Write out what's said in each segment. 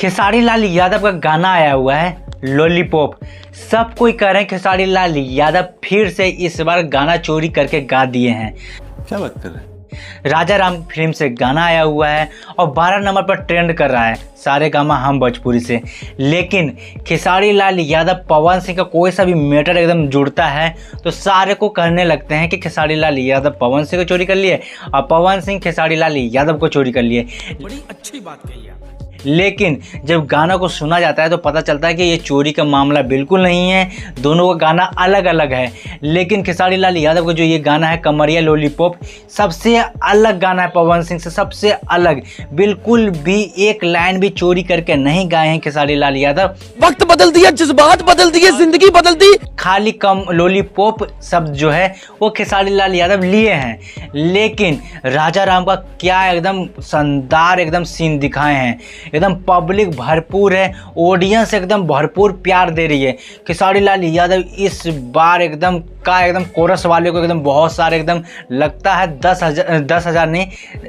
खेसारी लाल यादव का गाना आया हुआ है लॉलीपॉप। सब कोई कह रहे हैं खेसारी लाल यादव फिर से इस बार गाना चोरी करके गा दिए हैं। क्या बात कर रहे हैं? राजा राम फिल्म से गाना आया हुआ है और 12 नंबर पर ट्रेंड कर रहा है सारेगामा हम भोजपुरी से। लेकिन खेसारी लाल यादव पवन सिंह का कोई सा भी मैटर एकदम जुड़ता है तो सारे को कहने लगते हैं कि खेसारी लाल यादव पवन सिंह को चोरी कर लिए और पवन सिंह खेसारी लाल यादव को चोरी कर लिए। बड़ी अच्छी बात कही आप। लेकिन जब गाना को सुना जाता है तो पता चलता है कि ये चोरी का मामला बिल्कुल नहीं है, दोनों का गाना अलग अलग है। लेकिन खेसारी लाल यादव का जो ये गाना है कमरिया लॉलीपॉप सबसे अलग गाना है, पवन सिंह से सबसे अलग। बिल्कुल भी एक लाइन भी चोरी करके नहीं गाए हैं खेसारी लाल यादव। वक्त बदल दिया, जज्बात बदल दिए, जिंदगी बदल दी। खाली कम लॉलीपॉप शब्द जो है वो खेसारी लाल यादव लिए हैं। लेकिन राजा राम का क्या एकदम शानदार एकदम सीन दिखाए हैं, एकदम पब्लिक भरपूर है, ऑडियंस एकदम भरपूर प्यार दे रही है। खेसारी लाल यादव इस बार एकदम कोरस वाले को एकदम बहुत सारे एकदम लगता है 10,000 नहीं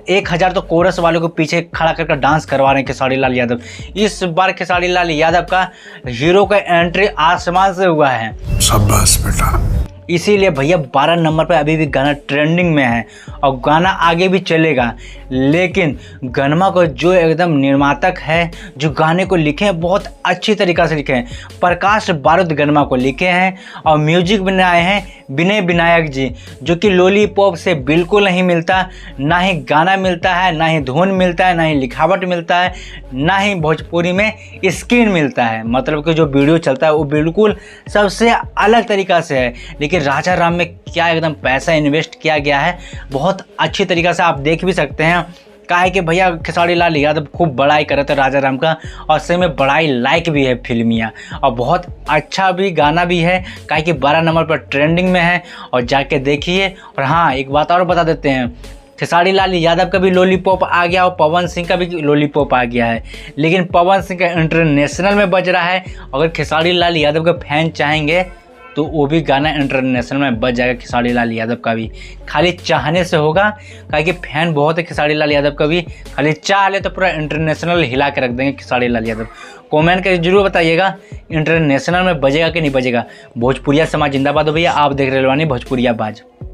1,000 तो कोरस वाले को पीछे खड़ा करके डांस करवा रहे हैं खेसारी लाल यादव। इस बार खेसारी लाल यादव का हीरो का एंट्री आसमान से हुआ है। शाबाश बेटा। इसीलिए भैया 12 नंबर पर अभी भी गाना ट्रेंडिंग में है और गाना आगे भी चलेगा। लेकिन गनमा को जो एकदम निर्मातक है, जो गाने को लिखे हैं बहुत अच्छी तरीक़ा से लिखे हैं, प्रकाश बारूद गनमा को लिखे हैं और म्यूजिक बनाए हैं विनय विनायक जी, जो कि लॉलीपॉप से बिल्कुल नहीं मिलता। ना ही गाना मिलता है, ना ही धुन मिलता है, ना ही लिखावट मिलता है, ना ही भोजपुरी में स्क्रीन मिलता है। मतलब कि जो वीडियो चलता है वो बिल्कुल सबसे अलग तरीक़ा से है। लेकिन राजा राम में क्या एकदम पैसा इन्वेस्ट किया गया है बहुत अच्छी तरीक़ा से, आप देख भी सकते हैं। काहे कि भैया खेसारी लाल यादव खूब बड़ाई कर रहे थे राजा राम का और सही में बड़ाई लायक भी है फिल्मिया और बहुत अच्छा भी गाना भी है। काहे कि 12 नंबर पर ट्रेंडिंग में है और जाके देखिए। और हाँ, एक बात और बता देते हैं, खेसारी लाल यादव का भी लॉलीपॉप आ गया और पवन सिंह का भी लॉलीपॉप आ गया है। लेकिन पवन सिंह का इंटरनेशनल में बज रहा है। अगर खेसारी लाल यादव के फैन चाहेंगे तो वो भी गाना इंटरनेशनल में बज जाएगा खेसारी लाल यादव का भी। खाली चाहने से होगा, काहे कि फैन बहुत है खेसारी लाल यादव का भी। खाली चाह ले तो पूरा इंटरनेशनल हिला के रख देंगे खेसारी लाल यादव। कमेंट करके जरूर बताइएगा इंटरनेशनल में बजेगा कि नहीं बजेगा। भोजपुरिया समाज जिंदाबाद हो भैया। आप देख रहे हो भोजपुरिया बाज।